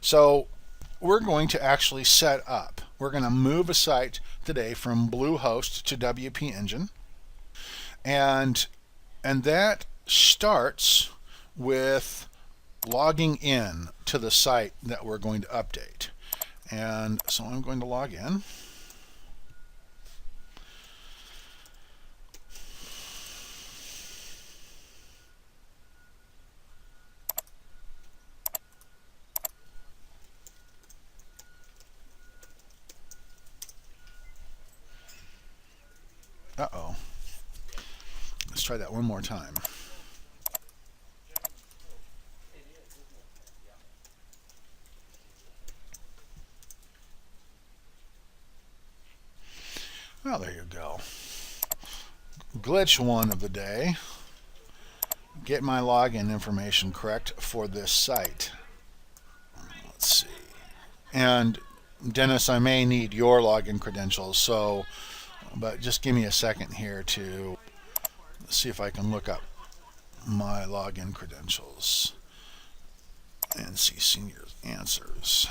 So we're going to actually set up. We're going to move a site today from Bluehost to WPEngine, and that starts with logging in to the site that we're going to update. And so I'm going to log in. Uh-oh. Let's try that one more time. Well, there you go. Glitch one of the day. Get my login information correct for this site. Let's see. And Dennis, I may need your login credentials, so but just give me a second here to see if I can look up my login credentials and see senior answers.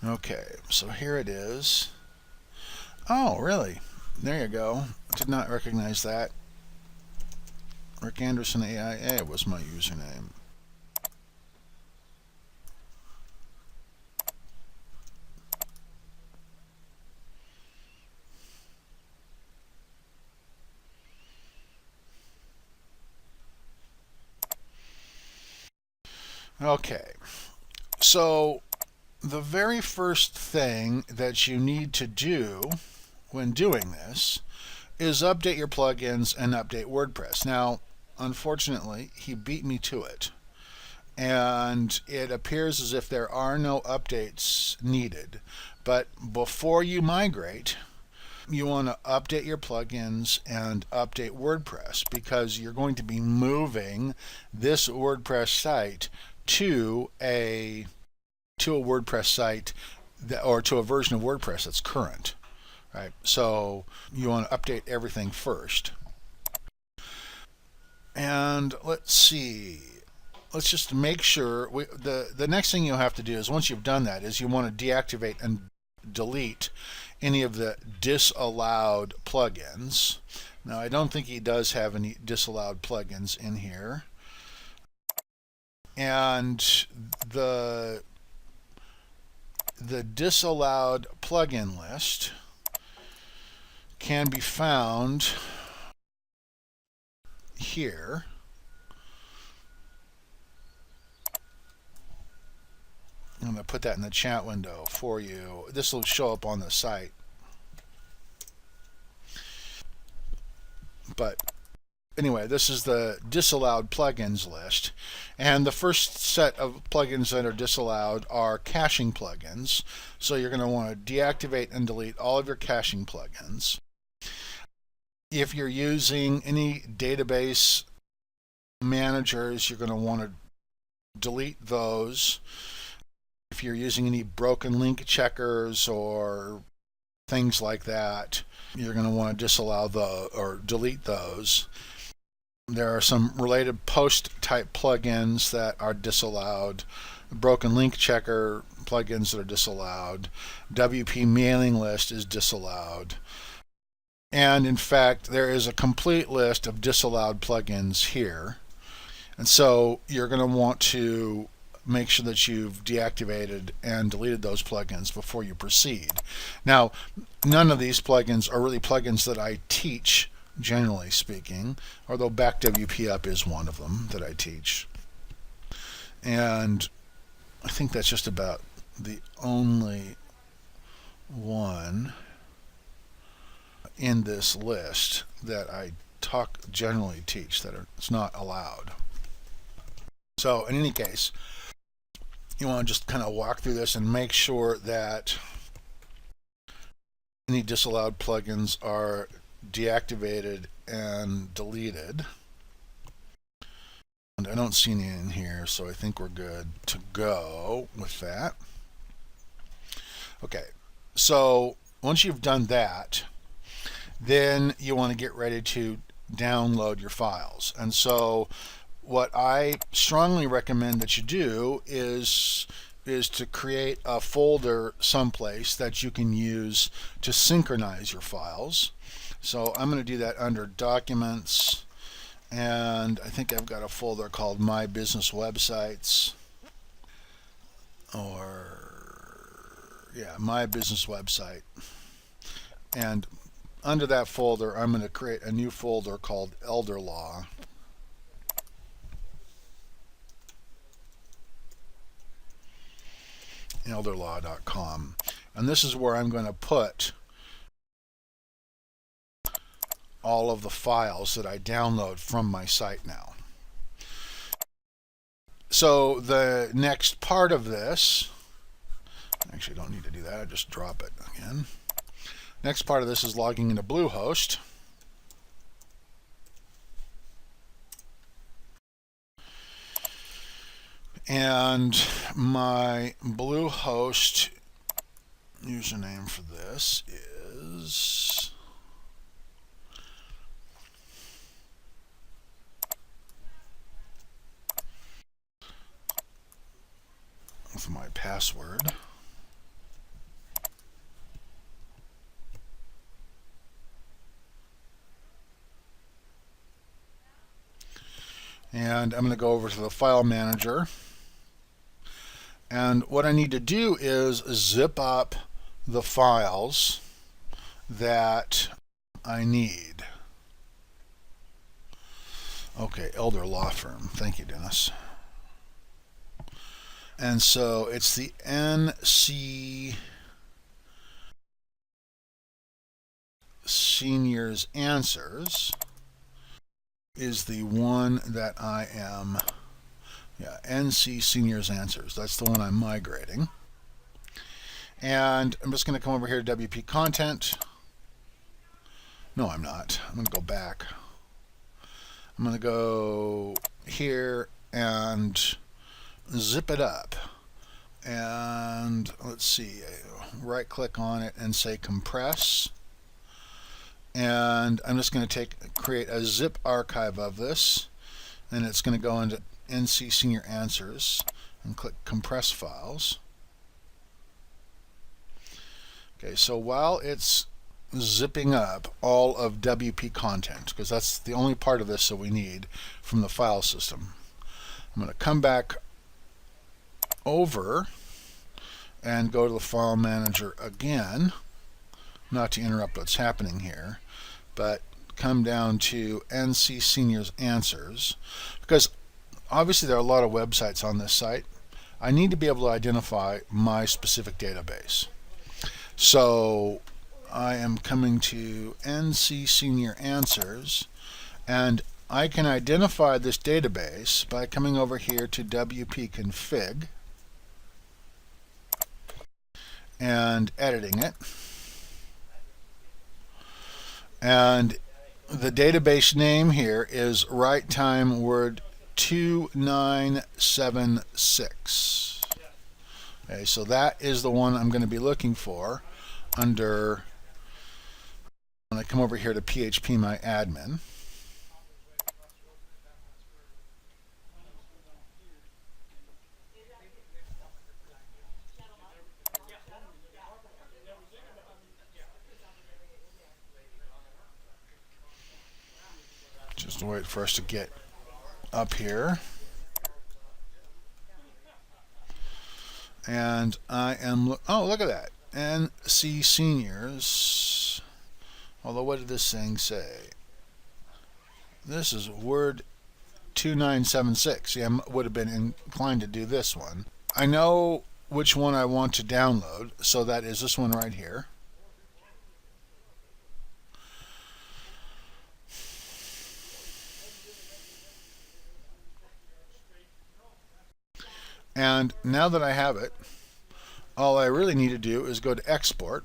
Okay, so here it is. Oh, really? There you go. Did not recognize that. Rick Anderson AIA was my username. Okay, so the very first thing that you need to do when doing this is update your plugins and update WordPress. Now, unfortunately, he beat me to it, and it appears as if there are no updates needed. But before you migrate, you want to update your plugins and update WordPress, because you're going to be moving this WordPress site to a WordPress site or to a version of WordPress that's current, right? So you want to update everything first. And let's see. Let's just make sure the next thing you'll have to do is, once you've done that, is you want to deactivate and delete any of the disallowed plugins. Now, I don't think he does have any disallowed plugins in here. And the disallowed plugin list can be found here. I'm going to put that in the chat window for you. This will show up on the site. But anyway, this is the disallowed plugins list. And the first set of plugins that are disallowed are caching plugins. So you're going to want to deactivate and delete all of your caching plugins. If you're using any database managers, you're going to want to delete those. If you're using any broken link checkers or things like that, you're going to want to disallow or delete those. There are some related post type plugins that are disallowed, broken link checker plugins that are disallowed, WP mailing list is disallowed. And in fact, there is a complete list of disallowed plugins here. And so you're going to want to make sure that you've deactivated and deleted those plugins before you proceed. Now, none of these plugins are really plugins that I teach, generally speaking, although Back WP Up is one of them that I teach. And I think that's just about the only one in this list that I generally teach that it's not allowed. So in any case, you want to just kind of walk through this and make sure that any disallowed plugins are deactivated and deleted. And I don't see any in here, so I think we're good to go with that. Okay, so once you've done that, then you want to get ready to download your files. And so what I strongly recommend that you do is to create a folder someplace that you can use to synchronize your files. So I'm going to do that under Documents, and I think I've got a folder called My Business Websites, or yeah, My Business Website. And under that folder, I'm going to create a new folder called Elder Law. elderlaw.com. And this is where I'm going to put all of the files that I download from my site now. So the next part of this, actually don't need to do that, I just drop it again. Next part of this is logging into Bluehost. And my Bluehost username for this is with my password. And I'm going to go over to the file manager. And what I need to do is zip up the files that I need. Okay, Elder Law Firm. Thank you, Dennis. And so it's the NC Seniors Answers is the one that I am, yeah, NC Seniors Answers. That's the one I'm migrating. And I'm just going to come over here to WP Content. No, I'm not. I'm going to go back. I'm going to go here and zip it up. And let's see, right click on it and say compress. And I'm just going to create a zip archive of this, and it's going to go into NC Senior Answers and click compress files. Okay, so while it's zipping up all of WP content, because that's the only part of this that we need from the file system, I'm going to come back over and go to the file manager again, not to interrupt what's happening here, but come down to NC Seniors Answers, because obviously there are a lot of websites on this site. I need to be able to identify my specific database. So I am coming to NC Senior Answers, and I can identify this database by coming over here to WP config and editing it. And the database name here is Right Time Word 2976. Okay, so that is the one I'm going to be looking for under, when I come over here to PHP My Admin. Just wait for us to get up here. And I am, oh, look at that. NC Seniors. Although, what did this thing say? This is Word 2976. Yeah, I would have been inclined to do this one. I know which one I want to download, so that is this one right here. And now that I have it, all I really need to do is go to Export.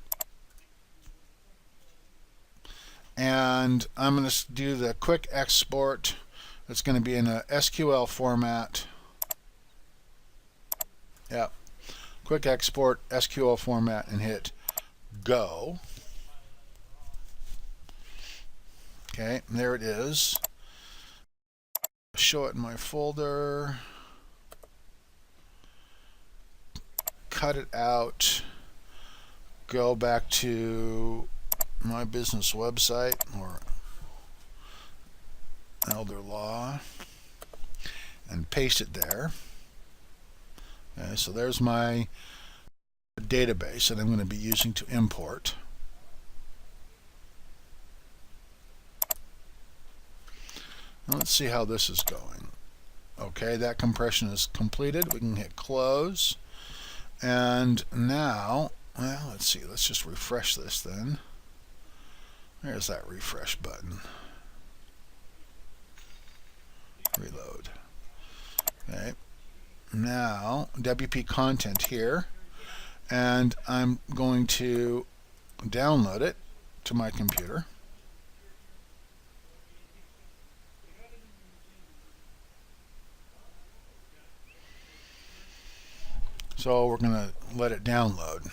And I'm going to do the quick export. It's going to be in a SQL format. Yep. quick export SQL format and hit go. Okay, and there it is. Show it in my folder. Cut it out. Go back to my business website or elder law and paste it there. Okay, so there's my database that I'm going to be using to import. Now let's see how this is going. Okay, that compression is completed. We can hit close. And now, well, let's see. Let's just refresh this then. There's that refresh button. Reload. Okay. Now, WP content here. And I'm going to download it to my computer. So we're going to let it download.